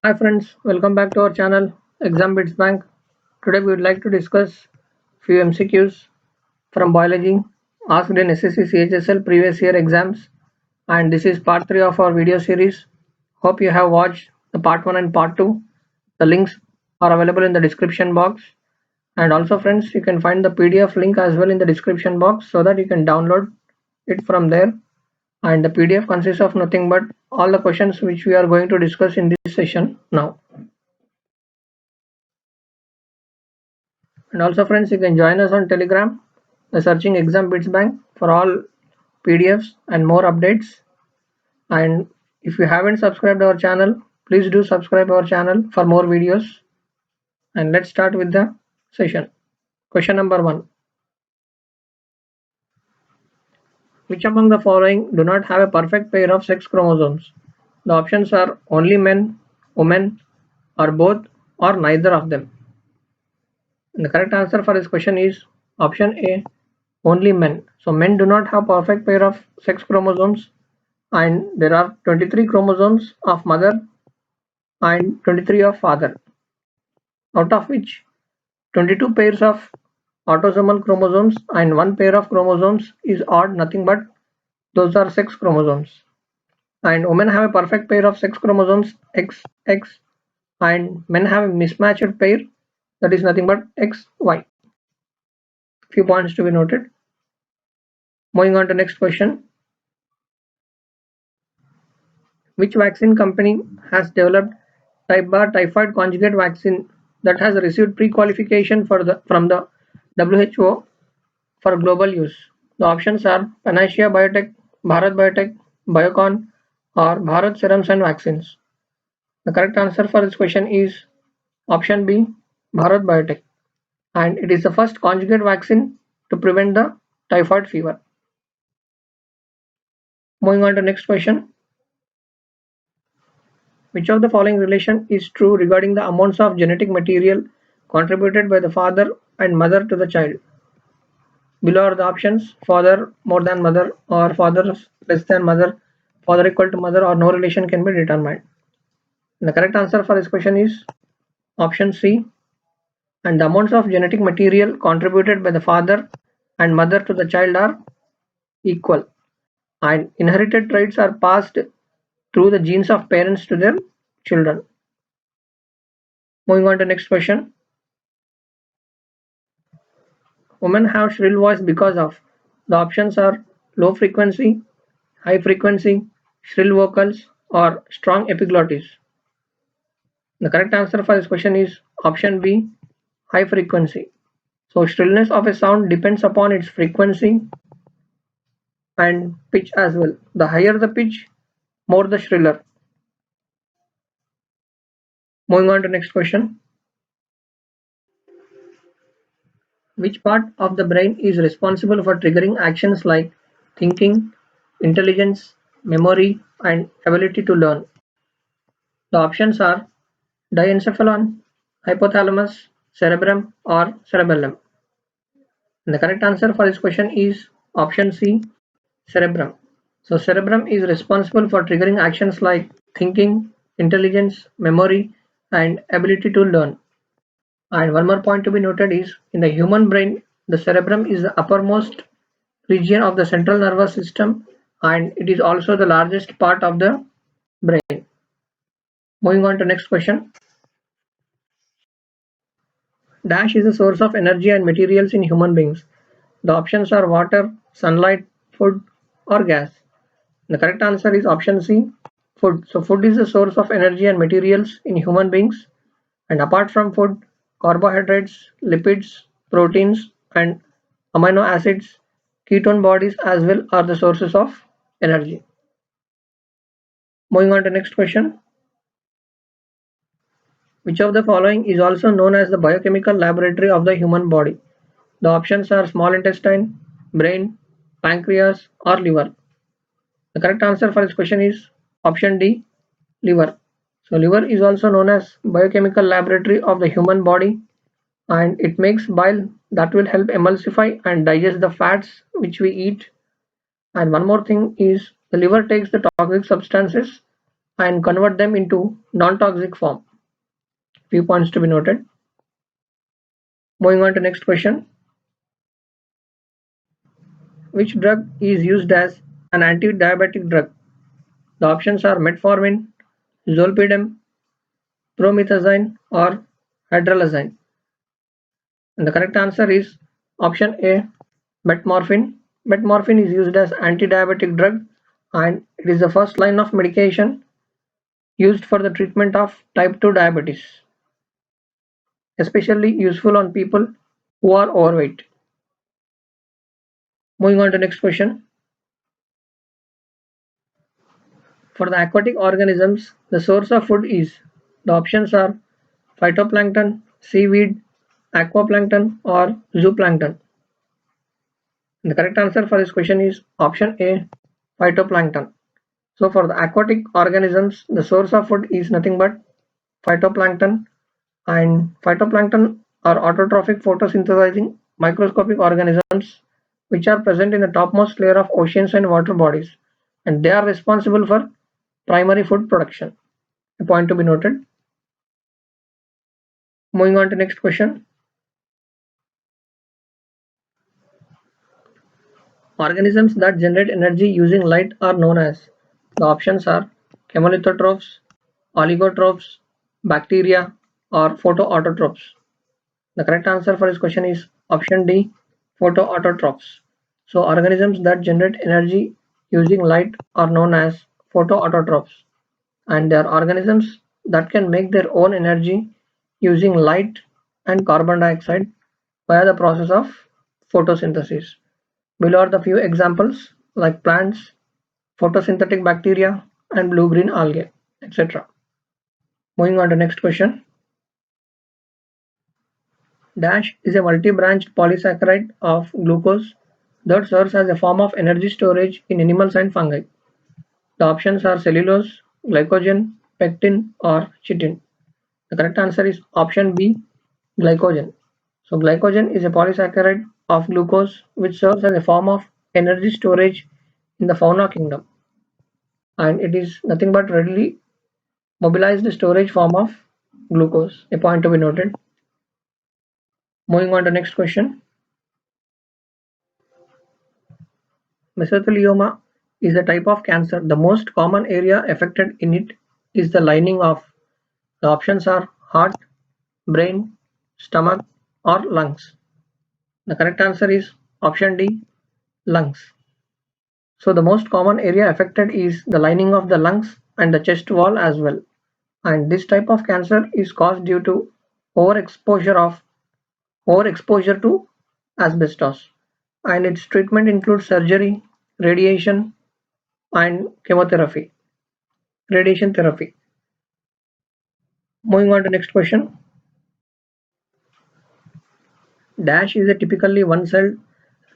Hi friends, welcome back to our channel Exam Bits Bank. Today we would like to discuss few MCQs from biology asked in SSC CHSL previous year exams, and this is part 3 of our video series. Hope you have watched the part 1 and part 2. The links are available in the description box, and also friends, you can find the PDF link as well in the description box so that you can download it from there. And the PDF consists of nothing but all the questions which we are going to discuss in this session now. And also friends, you can join us on Telegram by searching Exam Bits Bank for all PDFs and more updates. And if you haven't subscribed our channel, please do subscribe our channel for more videos. And let's start with the session. Question number 1. Which among the following do not have a perfect pair of sex chromosomes? The options are only men, women, or both, or neither of them. And the correct answer for this question is option A, only men. So men do not have perfect pair of sex chromosomes, and there are 23 chromosomes of mother and 23 of father, out of which 22 pairs of autosomal chromosomes and one pair of chromosomes is odd, nothing but those are sex chromosomes. And women have a perfect pair of sex chromosomes XX, and men have a mismatched pair, that is nothing but XY. Few points to be noted. Moving on to next question. Which vaccine company has developed type-bar typhoid conjugate vaccine that has received pre-qualification from the WHO for global use? The options are Panacea Biotech, Bharat Biotech, Biocon, or Bharat Serums and Vaccines. The correct answer for this question is option B, Bharat Biotech, and it is the first conjugate vaccine to prevent the typhoid fever. Moving on to next question. Which of the following relation is true regarding the amounts of genetic material contributed by the father and mother to the child? Below are the options: father more than mother, or father less than mother, father equal to mother, or no relation can be determined. And the correct answer for this question is option C. And the amounts of genetic material contributed by the father and mother to the child are equal. And inherited traits are passed through the genes of parents to their children. Moving on to next question. Women have shrill voice because of. The options are low frequency, high frequency, shrill vocals, or strong epiglottis. The correct answer for this question is option B, high frequency. So shrillness of a sound depends upon its frequency and pitch as well. The higher the pitch, more the shriller. Moving on to next question. Which part of the brain is responsible for triggering actions like thinking, intelligence, memory, and ability to learn? The options are diencephalon, hypothalamus, cerebrum, or cerebellum. And the correct answer for this question is option C, cerebrum. So cerebrum is responsible for triggering actions like thinking, intelligence, memory, and ability to learn. And one more point to be noted is in the human brain, the cerebrum is the uppermost region of the central nervous system, and it is also the largest part of the brain. Moving on to next question. Dash is a source of energy and materials in human beings. The options are water, sunlight, food, or gas. The correct answer is option C, food. So food is the source of energy and materials in human beings. And apart from food, carbohydrates, lipids, proteins, and amino acids, ketone bodies as well are the sources of energy. Moving on to next question. Which of the following is also known as the biochemical laboratory of the human body? The options are small intestine, brain, pancreas, or liver. The correct answer for this question is option D, liver. So liver is also known as biochemical laboratory of the human body, and it makes bile that will help emulsify and digest the fats which we eat. And one more thing is the liver takes the toxic substances and convert them into non-toxic form. Few points to be noted. Moving on to next question. Which drug is used as an anti-diabetic drug? The options are metformin, zolpidem, promethazine, or hydralazine. And the correct answer is option A, metformin. Metformin is used as anti-diabetic drug and it is the first line of medication used for the treatment of type 2 diabetes, especially useful on people who are overweight. Moving on to next question. For the aquatic organisms, the source of food is, the options are phytoplankton, seaweed, aquaplankton, or zooplankton. And the correct answer for this question is option A, phytoplankton. So for the aquatic organisms, the source of food is nothing but phytoplankton, and phytoplankton are autotrophic photosynthesizing microscopic organisms which are present in the topmost layer of oceans and water bodies, and they are responsible for primary food production. A point to be noted. Moving on to next question. Organisms that generate energy using light are known as, the options are chemolithotrophs, oligotrophs, bacteria, or photoautotrophs. The correct answer for this question is option D, photoautotrophs. So organisms that generate energy using light are known as photoautotrophs, and they are organisms that can make their own energy using light and carbon dioxide via the process of photosynthesis. Below are the few examples like plants, photosynthetic bacteria, and blue-green algae, etc. Moving on to next question. Dash is a multi-branched polysaccharide of glucose that serves as a form of energy storage in animals and fungi. The options are cellulose, glycogen, pectin, or chitin. The correct answer is option B, glycogen. So glycogen is a polysaccharide of glucose which serves as a form of energy storage in the fauna kingdom, and it is nothing but readily mobilized storage form of glucose. A point to be noted. Moving on to next question. Mesothelioma is a type of cancer. The most common area affected in it is the lining of, the options are heart, brain, stomach, or lungs. The correct answer is option D, lungs. So the most common area affected is the lining of the lungs and the chest wall as well. And this type of cancer is caused due to overexposure of overexposure to asbestos. And its treatment includes surgery, radiation, and chemotherapy, radiation therapy. Moving on to next question. Dash is a typically one-celled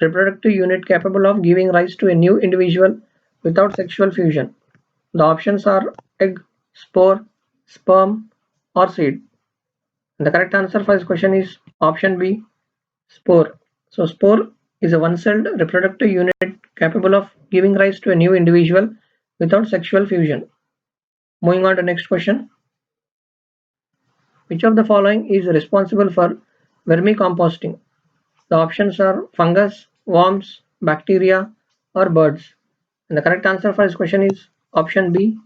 reproductive unit capable of giving rise to a new individual without sexual fusion. The options are egg, spore, sperm, or seed. And the correct answer for this question is option B, spore. So spore is a one-celled reproductive unit capable of giving rise to a new individual without sexual fusion. Moving on to next question. Which of the following is responsible for vermicomposting? The options are fungus, worms, bacteria, or birds. And the correct answer for this question is option B,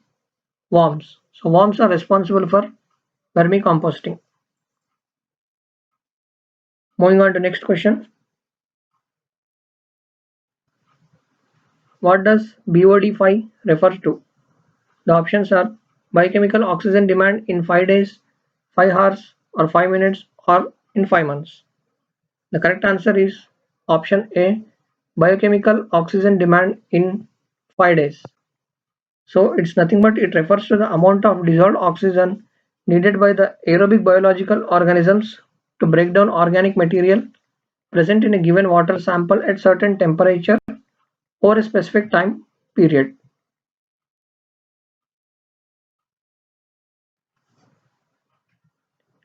worms. So worms are responsible for vermicomposting. Moving on to next question. What does BOD5 refer to? The options are biochemical oxygen demand in 5 days, 5 hours, or 5 minutes, or in 5 months. The correct answer is option A, biochemical oxygen demand in 5 days. So it's nothing but it refers to the amount of dissolved oxygen needed by the aerobic biological organisms to break down organic material present in a given water sample at certain temperature over a specific time period.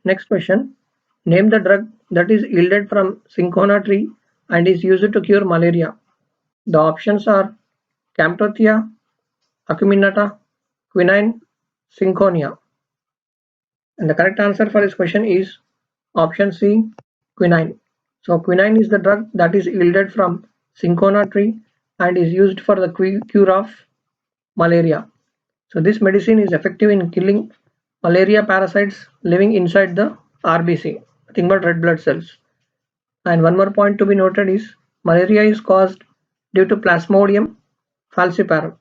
Next question. Name the drug that is yielded from cinchona tree and is used to cure malaria. The options are Camptothea, Acuminata, quinine, Synconia. And the correct answer for this question is option C, quinine. So quinine is the drug that is yielded from cinchona tree and is used for the cure of malaria. So this medicine is effective in killing malaria parasites living inside the RBC, nothing but red blood cells. And one more point to be noted is malaria is caused due to Plasmodium falciparum.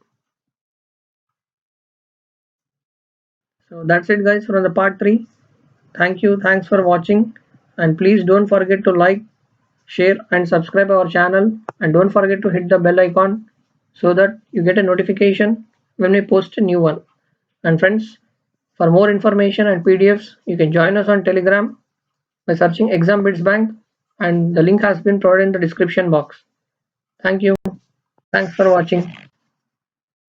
So that's it guys from the part 3. Thank you, thanks for watching, and please don't forget to like, share and subscribe our channel, and don't forget to hit the bell icon so that you get a notification when we post a new one. And friends, for more information and PDFs, you can join us on Telegram by searching Exam Bits Bank, and the link has been provided in the description box. Thank you. Thanks for watching.